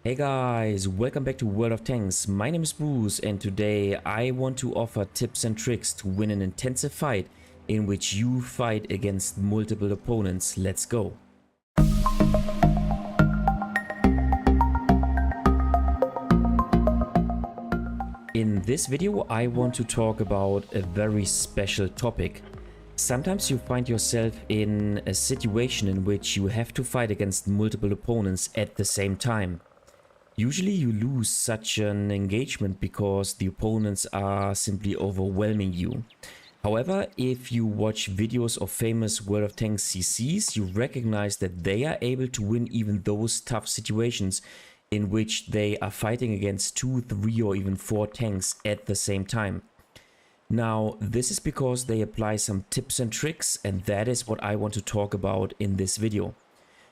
Hey guys, welcome back to World of Tanks. My name is Bruce and today I want to offer tips and tricks to win an intensive fight in which you fight against multiple opponents. Let's go. In this video I want to talk about a very special topic. Sometimes you find yourself in a situation in which you have to fight against multiple opponents at the same time. Usually you lose such an engagement because the opponents are simply overwhelming you. However, if you watch videos of famous World of Tanks CCs, you recognize that they are able to win even those tough situations in which they are fighting against 2, 3 or even 4 tanks at the same time. Now, this is because they apply some tips and tricks, and that is what I want to talk about in this video.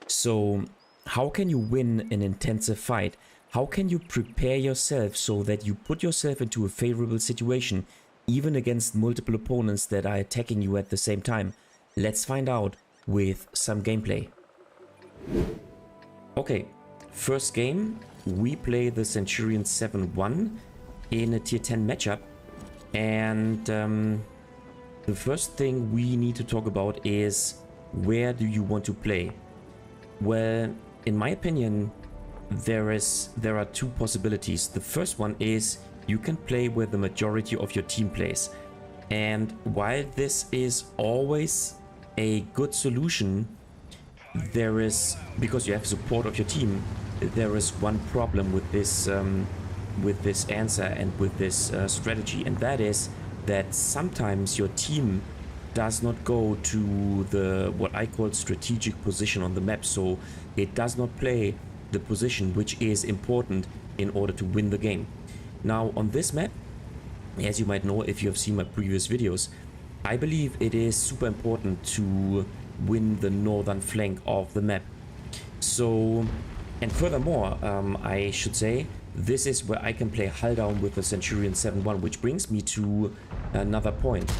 So, how can you win an intensive fight? How can you prepare yourself so that you put yourself into a favorable situation, even against multiple opponents that are attacking you at the same time? Let's find out with some gameplay. Okay, first game, we play the Centurion 7-1 in a tier 10 matchup. And the first thing we need to talk about is, where do you want to play? Well, in my opinion, there are two possibilities. The first one is you can play where the majority of your team plays. And while this is always a good solution, there is, because you have support of your team, there is one problem with this answer and with this strategy, and that is that sometimes your team does not go to the what I call strategic position on the map, so it does not play the position which is important in order to win the game. Now on this map, as you might know if you have seen my previous videos, I believe it is super important to win the northern flank of the map. So, and furthermore, I should say, this is where I can play hull down with the Centurion 7-1, which brings me to another point.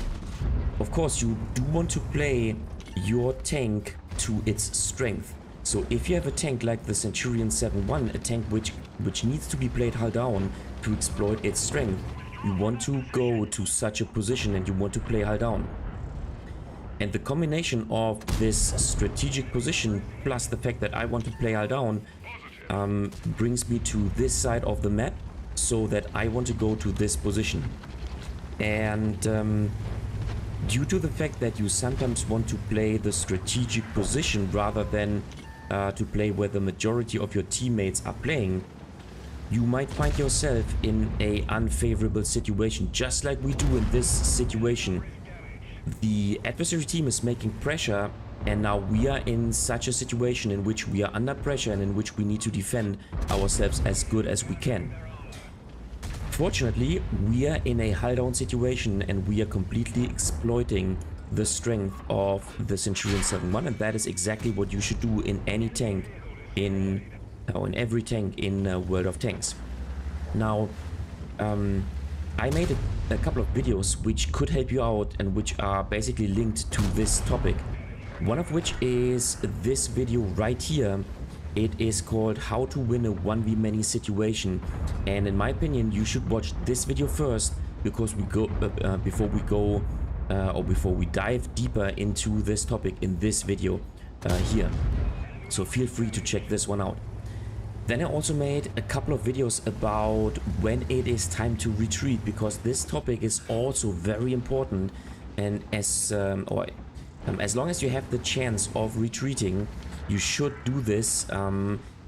Of course, you do want to play your tank to its strength. So if you have a tank like the Centurion 7-1, a tank which needs to be played hull down to exploit its strength, you want to go to such a position and you want to play hull down. And the combination of this strategic position plus the fact that I want to play hull down brings me to this side of the map, so that I want to go to this position. And due to the fact that you sometimes want to play the strategic position rather than to play where the majority of your teammates are playing, you might find yourself in an unfavorable situation, just like we do in this situation. The adversary team is making pressure, and now we are in such a situation in which we are under pressure and in which we need to defend ourselves as good as we can. Fortunately, we are in a hull down situation and we are completely exploiting the strength of the Centurion 7-1, and that is exactly what you should do in any tank, in every tank in World of Tanks. Now, I made a couple of videos which could help you out and which are basically linked to this topic. One of which is this video right here. It is called How to Win a 1v Many Situation, and in my opinion you should watch this video first, because we go before we dive deeper into this topic in this video here. So feel free to check this one out. Then I also made a couple of videos about when it is time to retreat, because this topic is also very important, and as long as you have the chance of retreating, you should do this.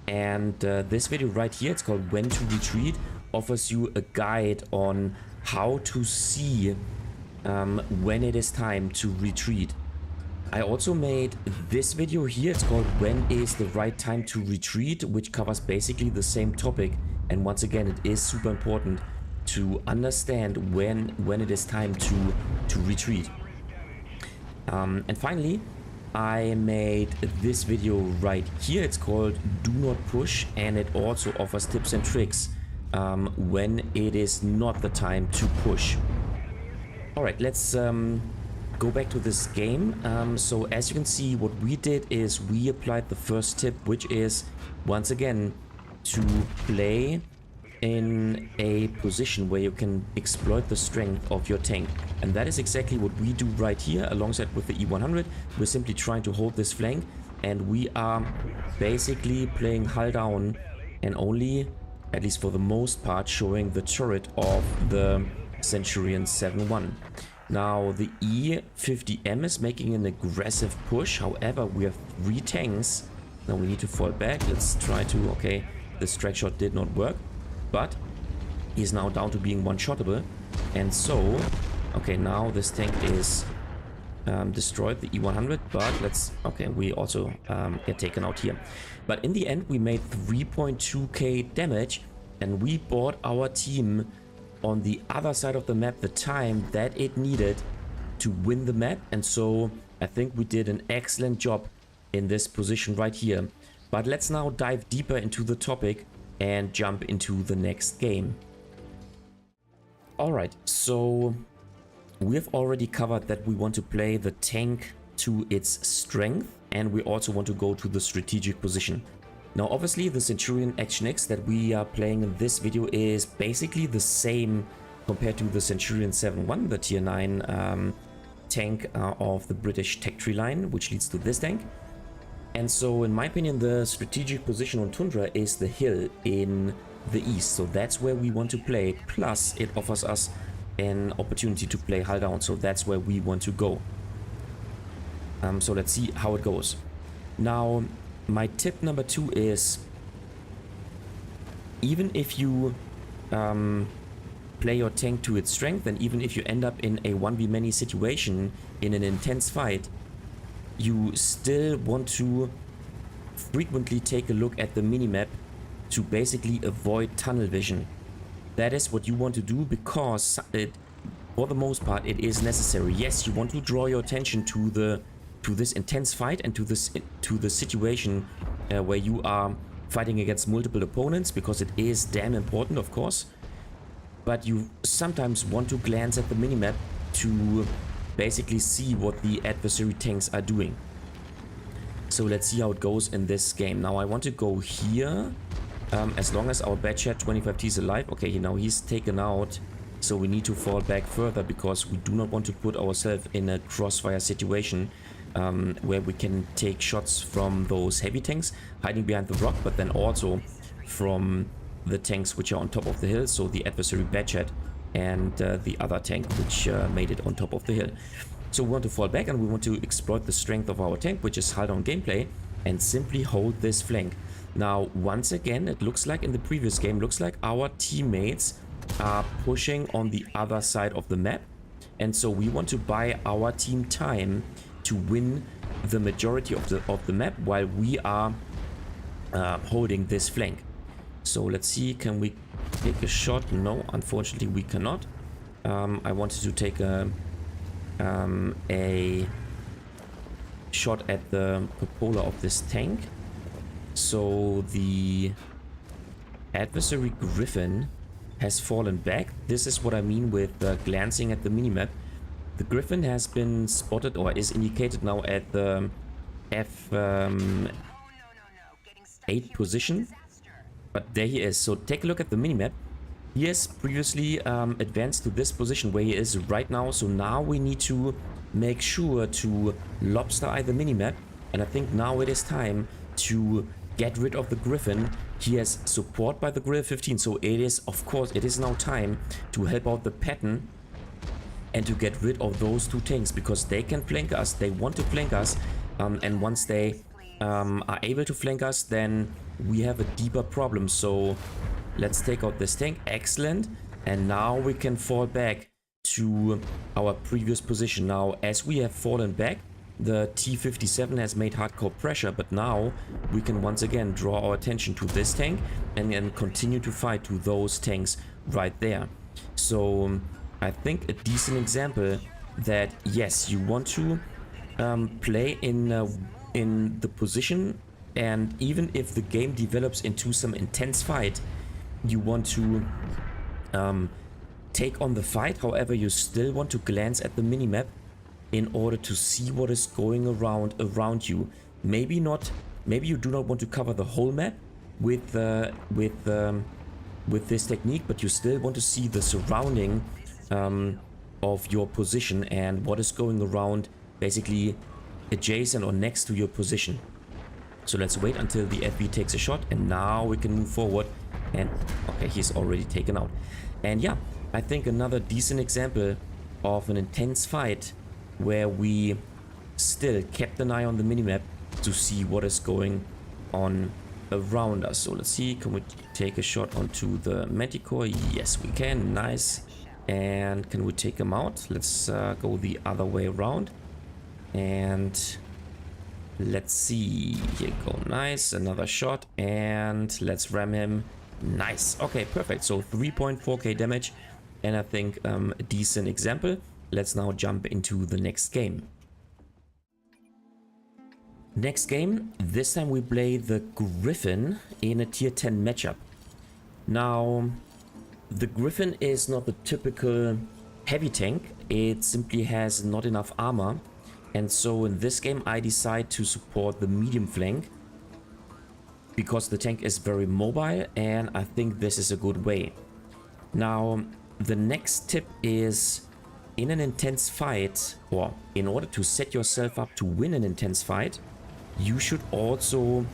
This video right here, it's called When to Retreat, offers you a guide on how to see when it is time to retreat. I also made this video here, it's called When is the Right Time to Retreat, which covers basically the same topic, and once again it is super important to understand when it is time to retreat. And finally, I made this video right here, it's called Do Not Push, and it also offers tips and tricks when it is not the time to push. Alright, let's go back to this game. So as you can see, what we did is we applied the first tip, which is, once again, to play in a position where you can exploit the strength of your tank. And that is exactly what we do right here alongside with the E100. We're simply trying to hold this flank, and we are basically playing hull down and only, at least for the most part, showing the turret of the Centurion 7-1. Now the E50M is making an aggressive push, however we have 3 tanks. Now we need to fall back. Let's try to, okay, the strike shot did not work, but he's now down to being one-shottable. And so, okay, now this tank is destroyed, the E100, but let's, okay, we also get taken out here. But in the end we made 3.2k damage, and we bought our team on the other side of the map the time that it needed to win the map. And so I think we did an excellent job in this position right here. But let's now dive deeper into the topic and jump into the next game. Alright, so we've already covered that we want to play the tank to its strength, and we also want to go to the strategic position. Now obviously the Centurion Action X that we are playing in this video is basically the same compared to the Centurion 7-1, the tier 9 tank of the British tech tree line, which leads to this tank. And so in my opinion the strategic position on Tundra is the hill in the east, so that's where we want to play, plus it offers us an opportunity to play hull down, so that's where we want to go. So let's see how it goes. Now my tip number 2 is, even if you play your tank to its strength, and even if you end up in a 1v many situation in an intense fight, you still want to frequently take a look at the minimap to basically avoid tunnel vision. That is what you want to do, because for the most part it is necessary. Yes, you want to draw your attention to this intense fight and to the situation where you are fighting against multiple opponents, because it is damn important, of course. But you sometimes want to glance at the minimap to basically see what the adversary tanks are doing. So let's see how it goes in this game. Now I want to go here, as long as our bad chat 25T is alive. Okay, now he's taken out, so we need to fall back further, because we do not want to put ourselves in a crossfire situation where we can take shots from those heavy tanks hiding behind the rock, but then also from the tanks which are on top of the hill, so the adversary bad chat and the other tank which made it on top of the hill. So we want to fall back, and we want to exploit the strength of our tank, which is hull down gameplay, and simply hold this flank. Now once again, it looks like in the previous game, looks like our teammates are pushing on the other side of the map, and so we want to buy our team time to win the majority of the map while we are holding this flank. So let's see, can we take a shot? No, unfortunately we cannot. I wanted to take a shot at the cupola of this tank. So the adversary Griffin has fallen back. This is what I mean with glancing at the minimap. The Griffin has been spotted, or is indicated now, at the F8 position. But there he is. So take a look at the minimap. He has previously advanced to this position where he is right now. So now we need to make sure to lobster eye the minimap. And I think now it is time to get rid of the Griffin. He has support by the Grill 15. So it is, of course, it is now time to help out the Patton and to get rid of those 2 tanks, because they can flank us. They want to flank us. And once they are able to flank us, then we have a deeper problem. So let's take out this tank. Excellent. And now we can fall back to our previous position. Now as we have fallen back, the T-57 has made hardcore pressure, but now we can once again draw our attention to this tank and then continue to fight to those tanks right there. So I think a decent example that yes, you want to play in the position, and even if the game develops into some intense fight, you want to take on the fight. However, you still want to glance at the minimap in order to see what is going around you. Maybe you do not want to cover the whole map, with this technique, but you still want to see the surrounding of your position and what is going around, basically adjacent or next to your position. So let's wait until the FV takes a shot, and now we can move forward. And okay, he's already taken out. And yeah, I think another decent example of an intense fight where we still kept an eye on the minimap to see what is going on around us. So let's see, can we take a shot onto the Manticore? Yes, we can. Nice. And can we take him out? Let's go the other way around. And let's see. Here you go. Nice. Another shot. And let's ram him. Nice. Okay, perfect. So 3.4k damage. And I think a decent example. Let's now jump into the next game. Next game, this time we play the Griffin in a tier 10 matchup. Now, the Griffin is not the typical heavy tank. It simply has not enough armor. And so in this game I decide to support the medium flank because the tank is very mobile, and I think this is a good way. Now, the next tip is, in an intense fight, or in order to set yourself up to win an intense fight, you should also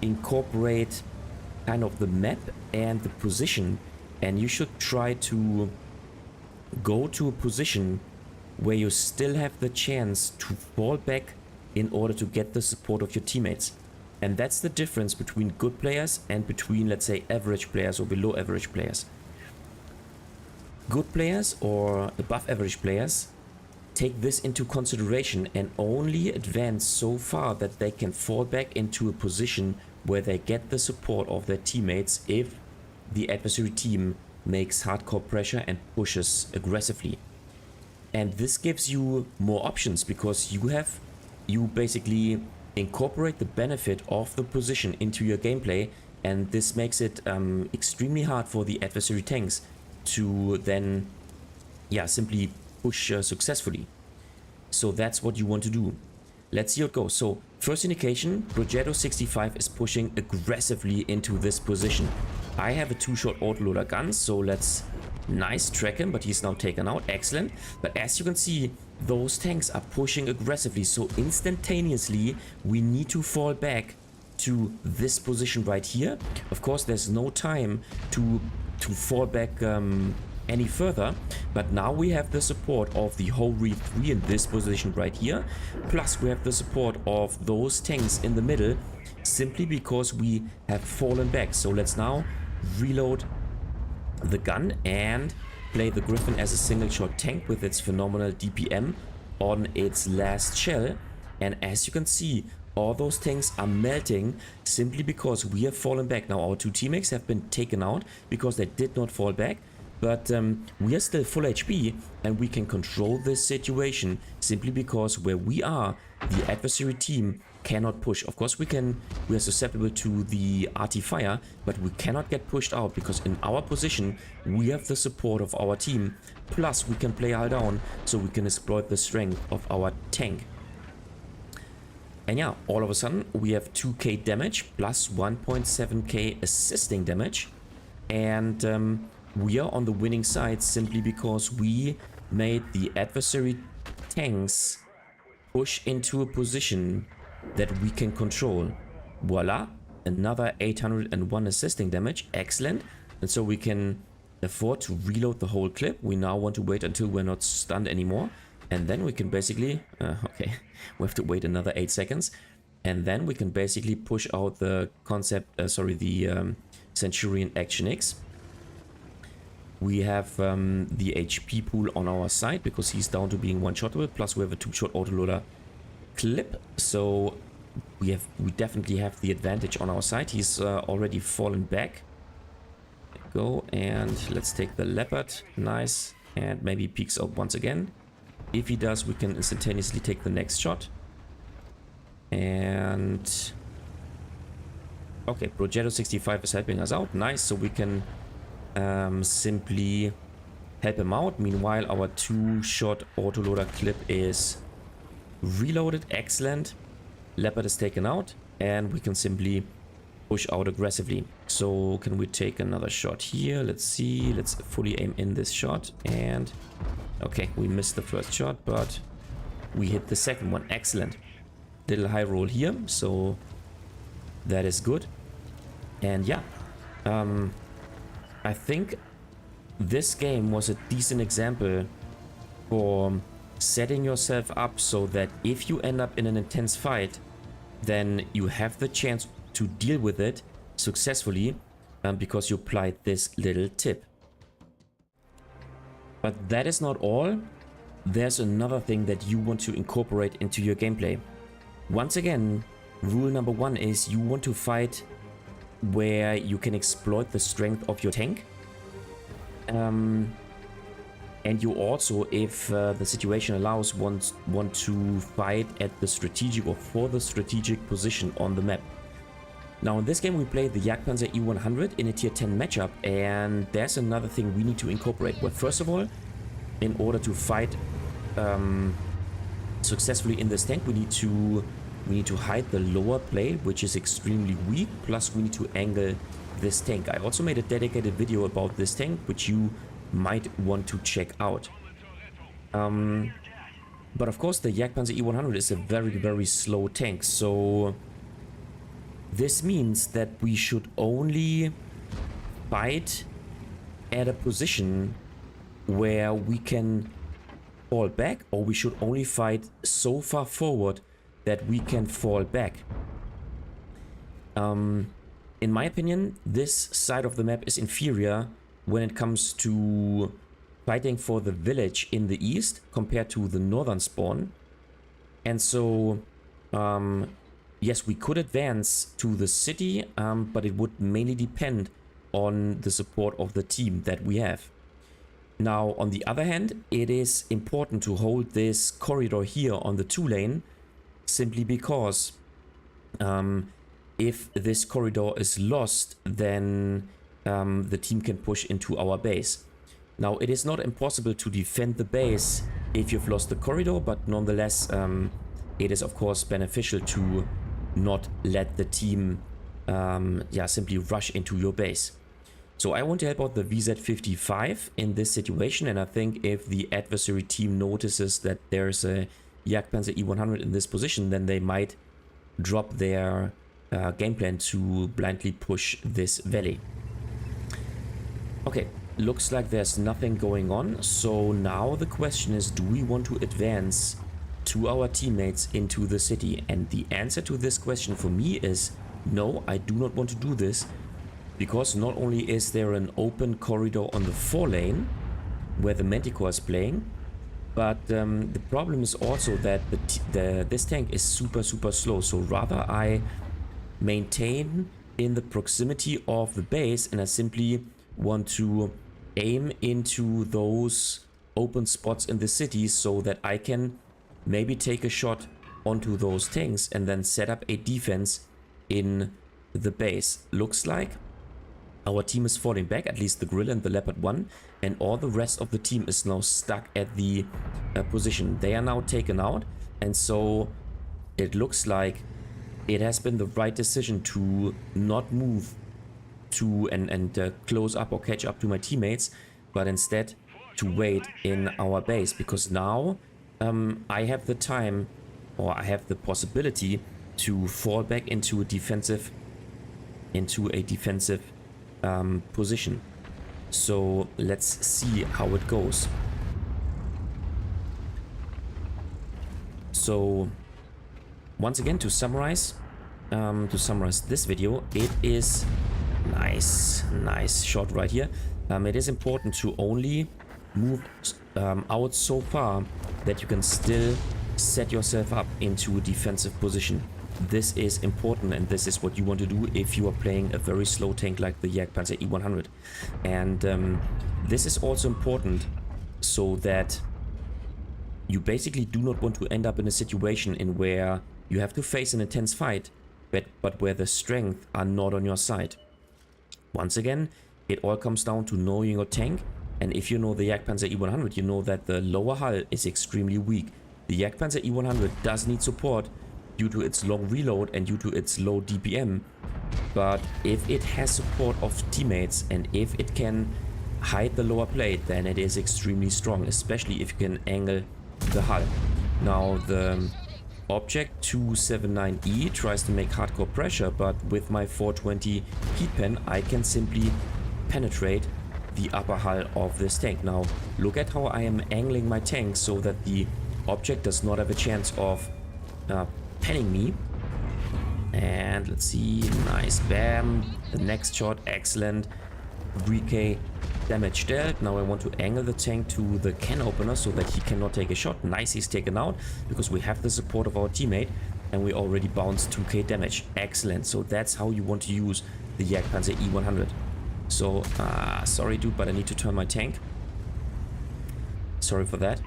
incorporate kind of the map and the position, and you should try to go to a position where you still have the chance to fall back in order to get the support of your teammates. And that's the difference between good players and between, let's say, average players or below average players. Good players or above average players take this into consideration and only advance so far that they can fall back into a position where they get the support of their teammates if the adversary team makes hardcore pressure and pushes aggressively. And this gives you more options because you basically incorporate the benefit of the position into your gameplay, and this makes it extremely hard for the adversary tanks to then simply push successfully. So that's what you want to do. Let's see how it goes. So first indication, WoT65 is pushing aggressively into this position. I have a 2-shot autoloader gun, so let's nice track him, but he's now taken out. Excellent. But as you can see, those tanks are pushing aggressively, so instantaneously we need to fall back to this position right here. Of course, there's no time to fall back any further, but now we have the support of the whole Re3 in this position right here, plus we have the support of those tanks in the middle simply because we have fallen back. So let's now reload the gun and play the Griffin as a single shot tank with its phenomenal DPM on its last shell. And as you can see, all those tanks are melting simply because we have fallen back. Now our two teammates have been taken out because they did not fall back, but we are still full HP and we can control this situation simply because where we are, the adversary team cannot push. Of course we are susceptible to the RT fire, but we cannot get pushed out because in our position we have the support of our team, plus we can play hull down so we can exploit the strength of our tank. And yeah, all of a sudden we have 2k damage plus 1.7k assisting damage, and we are on the winning side simply because we made the adversary tanks push into a position that we can control. Voila, another 801 assisting damage. Excellent. And so we can afford to reload the whole clip. We now want to wait until we're not stunned anymore, and then we can basically okay, we have to wait another 8 seconds, and then we can basically push out the concept the Centurion Action X. We have the HP pool on our side because he's down to being one-shottable, plus we have a 2-shot autoloader clip, so we definitely have the advantage on our side. He's already fallen back. There we go, and let's take the Leopard. Nice. And maybe peeks out once again. If he does, we can instantaneously take the next shot. And okay, WoT65 is helping us out. Nice. So we can simply help him out. Meanwhile, our 2-shot autoloader clip is reloaded. Excellent. Leopard is taken out, and we can simply push out aggressively. So can we take another shot here? Let's see. Let's fully aim in this shot. And okay, we missed the first shot, but we hit the second one. Excellent. Little high roll here, so that is good. And yeah, I think this game was a decent example for setting yourself up so that if you end up in an intense fight, then you have the chance to deal with it successfully, because you applied this little tip. But that is not all. There's another thing that you want to incorporate into your gameplay. Once again, rule number 1 is you want to fight where you can exploit the strength of your tank. And you also, if the situation allows, want to fight at the strategic or for the strategic position on the map. Now in this game we played the Jagdpanzer E100 in a tier 10 matchup, and there's another thing we need to incorporate. Well, first of all, in order to fight successfully in this tank, we need to hide the lower plate, which is extremely weak, plus we need to angle this tank. I also made a dedicated video about this tank, which you might want to check out. But of course the Jagdpanzer E100 is a very slow tank, so this means that we should only fight at a position where we can fall back, or we should only fight so far forward that we can fall back. In my opinion, this side of the map is inferior when it comes to fighting for the village in the east compared to the northern spawn. And so, yes, we could advance to the city, but it would mainly depend on the support of the team that we have. Now, on the other hand, it is important to hold this corridor here on the 2-lane, simply because if this corridor is lost, then the team can push into our base. Now, it is not impossible to defend the base if you've lost the corridor, but nonetheless, it is of course beneficial to not let the team simply rush into your base. So I want to help out the VZ55 in this situation, and I think if the adversary team notices that there's a Jagdpanzer E100 in this position, then they might drop their game plan to blindly push this valley. Okay, looks like there's nothing going on. So now the question is, do we want to advance to our teammates into the city? And the answer to this question for me is no, I do not want to do this, because not only is there an open corridor on the 4-lane where the Manticore is playing, but the problem is also that this tank is super slow. So rather I maintain in the proximity of the base, and I simply want to aim into those open spots in the city so that I can maybe take a shot onto those tanks and then set up a defense in the base. Looks like our team is falling back, at least the Grill and the Leopard 1, and all the rest of the team is now stuck at the position. They are now taken out, and so it looks like it has been the right decision to not move to and close up or catch up to my teammates, but instead to wait in our base, because now I have the time, or I have the possibility to fall back into a defensive position. So let's see how it goes. So once again, to summarize this video, it is nice shot right here. It is important to only move out so far that you can still set yourself up into a defensive position. This is important, and this is what you want to do if you are playing a very slow tank like the Jagdpanzer E100. And this is also important so that you basically do not want to end up in a situation in where you have to face an intense fight, but where the strength are not on your side. Once again, it all comes down to knowing your tank, and if you know the Jagdpanzer E100, you know that the lower hull is extremely weak. The Jagdpanzer E100 does need support, due to its long reload and due to its low DPM. But if it has support of teammates and if it can hide the lower plate, then it is extremely strong, especially if you can angle the hull. Now the object 279E tries to make hardcore pressure, but with my 420 heat pen I can simply penetrate the upper hull of this tank. Now look at how I am angling my tank so that the object does not have a chance of penning me. And let's see, nice, bam, the next shot, excellent, 3k damage dealt. Now I want to angle the tank to the can opener so that he cannot take a shot. Nice, he's taken out because we have the support of our teammate and we already bounced 2k damage. Excellent, so that's how you want to use the Jagdpanzer E100. So, sorry dude, but I need to turn my tank. Sorry for that.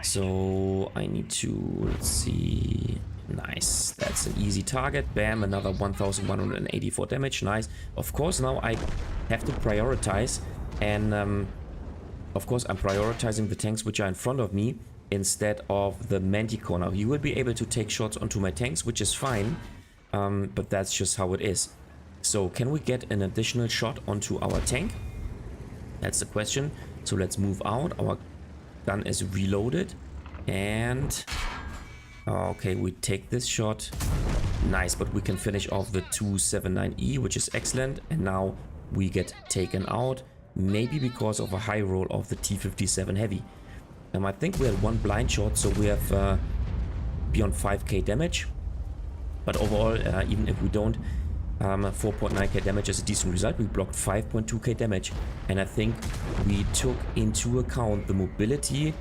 So I need to, let's see, nice, that's an easy target. Bam, another 1184 damage. Nice. Of course now I have to prioritize, and of course I'm prioritizing the tanks which are in front of me instead of the Manticore. Now you will be able to take shots onto my tanks, which is fine, but that's just how it is. So can we get an additional shot onto our tank? That's the question. So let's move out. Our gun is reloaded and okay, we take this shot. Nice, but we can finish off the 279E, which is excellent. And now we get taken out, maybe because of a high roll of the T57 Heavy. I think we had one blind shot, so we have beyond 5k damage. But overall, even if we don't, 4.9k damage is a decent result. We blocked 5.2k damage, and I think we took into account the mobility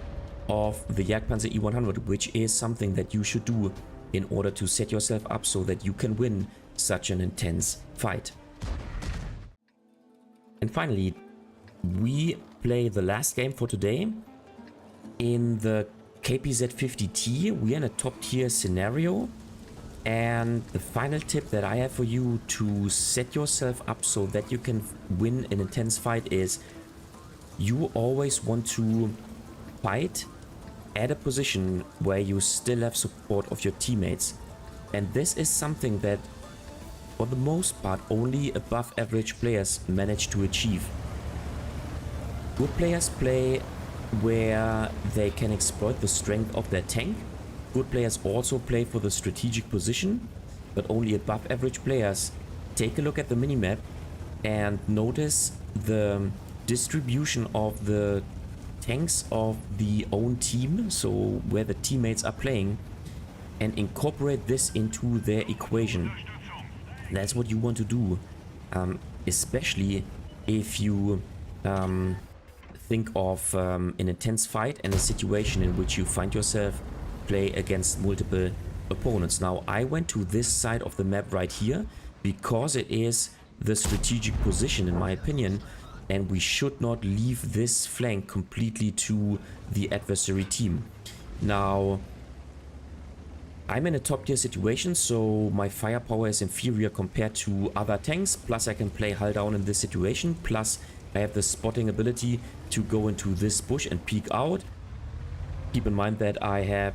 of the Jagdpanzer E100, which is something that you should do in order to set yourself up so that you can win such an intense fight. And finally, we play the last game for today in the KPZ-50T. We're in a top tier scenario. And the final tip that I have for you to set yourself up so that you can win an intense fight is you always want to fight at a position where you still have support of your teammates. And this is something that for the most part only above average players manage to achieve. Good players play where they can exploit the strength of their tank. Good players also play for the strategic position, but only above average players take a look at the minimap and notice the distribution of the tanks of the own team, so where the teammates are playing, and incorporate this into their equation. That's what you want to do, especially if you think of an intense fight and a situation in which you find yourself play against multiple opponents. Now I went to this side of the map right here because it is the strategic position in my opinion, and we should not leave this flank completely to the adversary team. Now I'm in a top tier situation, so my firepower is inferior compared to other tanks, plus I can play hull down in this situation, plus I have the spotting ability to go into this bush and peek out. Keep in mind that I have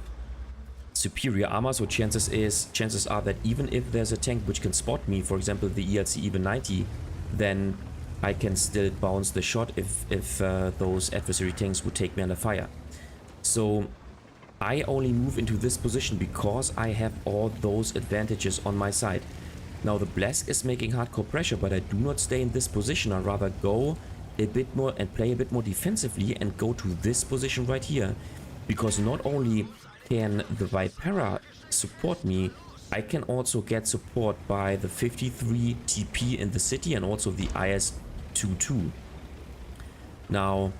superior armor, so chances are that even if there's a tank which can spot me, for example the ELC even 90, then I can still bounce the shot if those adversary tanks would take me under fire. So I only move into this position because I have all those advantages on my side. Now the Blesk is making hardcore pressure, but I do not stay in this position. I rather go a bit more and play a bit more defensively and go to this position right here, because not only can the Vipera support me, I can also get support by the 53 TP in the city and also the IS-22. Now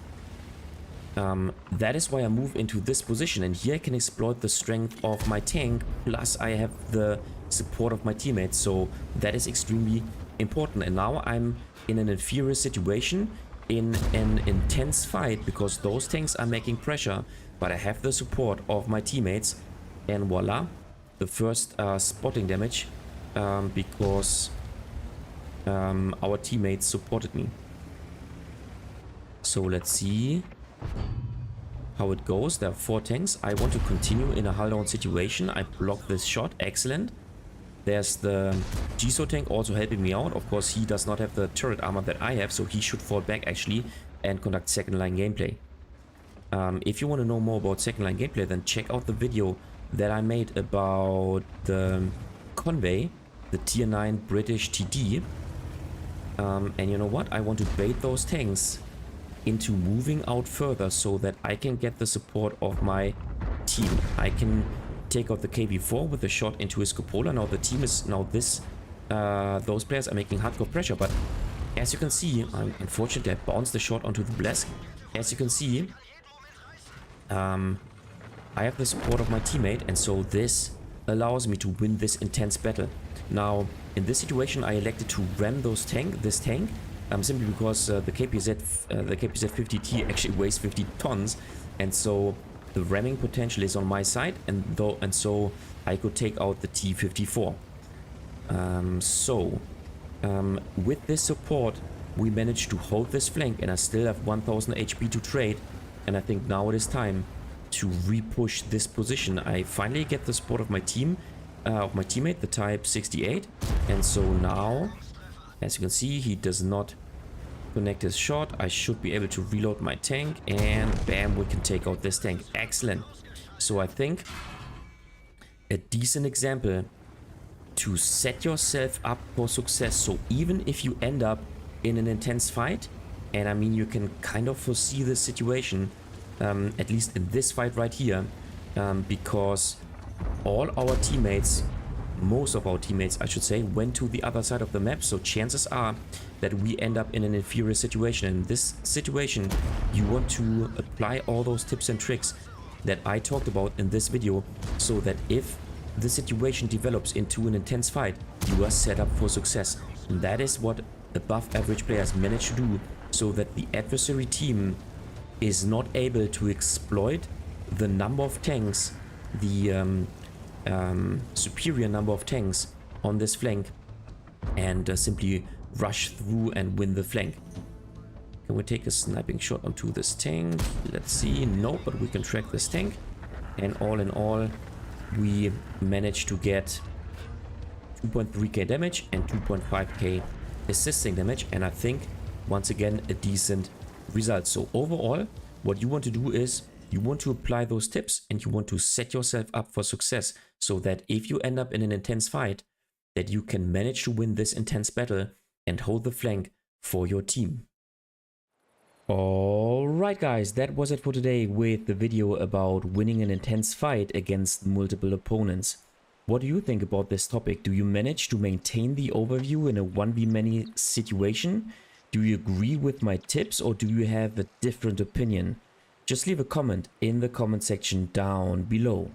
that is why I move into this position, and here I can exploit the strength of my tank, plus I have the support of my teammates, so that is extremely important. And now I'm in an inferior situation in an intense fight because those tanks are making pressure, but I have the support of my teammates, and voila, the first spotting damage because our teammates supported me. So let's see. how it goes. There are 4 tanks. I want to continue in a hull down situation. I block this shot. Excellent. There's the Jiso tank also helping me out. Of course, he does not have the turret armor that I have, so he should fall back actually and conduct second line gameplay. If you want to know more about second line gameplay, then check out the video that I made about the Convey, the tier 9 British TD. And you know what? I want to bait those tanks into moving out further so that I can get the support of my team. I can take out the KV4 with a shot into his cupola. Now the team is those players are making hardcore pressure, but as you can see, unfortunately I bounced the shot onto the Blesk. As you can see, I have the support of my teammate, and so this allows me to win this intense battle. Now in this situation I elected to ram this tank simply because the KPZ 50T actually weighs 50 tons, and so the ramming potential is on my side, and so I could take out the T-54. With this support we managed to hold this flank, and I still have 1000 HP to trade, and I think now it is time to re-push this position. I finally get the support of my team, of my teammate, the Type 68, and so now, as you can see, he does not connect his shot. I should be able to reload my tank, and bam, we can take out this tank. Excellent. So I think a decent example to set yourself up for success. So even if you end up in an intense fight, and I mean you can kind of foresee the situation, at least in this fight right here, because all our teammates, most of our teammates I should say, went to the other side of the map, so chances are that we end up in an inferior situation. In this situation you want to apply all those tips and tricks that I talked about in this video, so that if the situation develops into an intense fight, you are set up for success. And that is what above average players manage to do, so that the adversary team is not able to exploit the number of tanks, the superior number of tanks on this flank, and simply rush through and win the flank. Can we take a sniping shot onto this tank? Let's see. No, but we can track this tank, and all in all we managed to get 2.3k damage and 2.5k assisting damage, and I think once again a decent result. So overall what you want to do is you want to apply those tips, and you want to set yourself up for success, so that if you end up in an intense fight, that you can manage to win this intense battle and hold the flank for your team. Alright guys, that was it for today with the video about winning an intense fight against multiple opponents. What do you think about this topic? Do you manage to maintain the overview in a 1v-many situation? Do you agree with my tips, or do you have a different opinion? Just leave a comment in the comment section down below.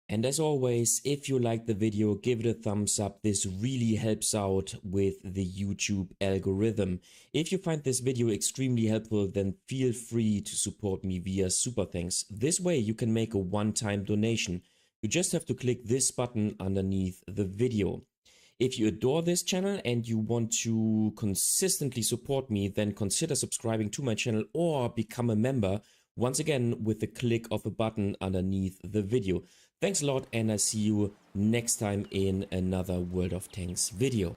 And as always, if you liked the video, give it a thumbs up. This really helps out with the YouTube algorithm. If you find this video extremely helpful, then feel free to support me via Super Thanks. This way you can make a one-time donation. You just have to click this button underneath the video. If you adore this channel and you want to consistently support me, then consider subscribing to my channel or become a member, once again with the click of a button underneath the video. Thanks a lot, and I see you next time in another World of Tanks video.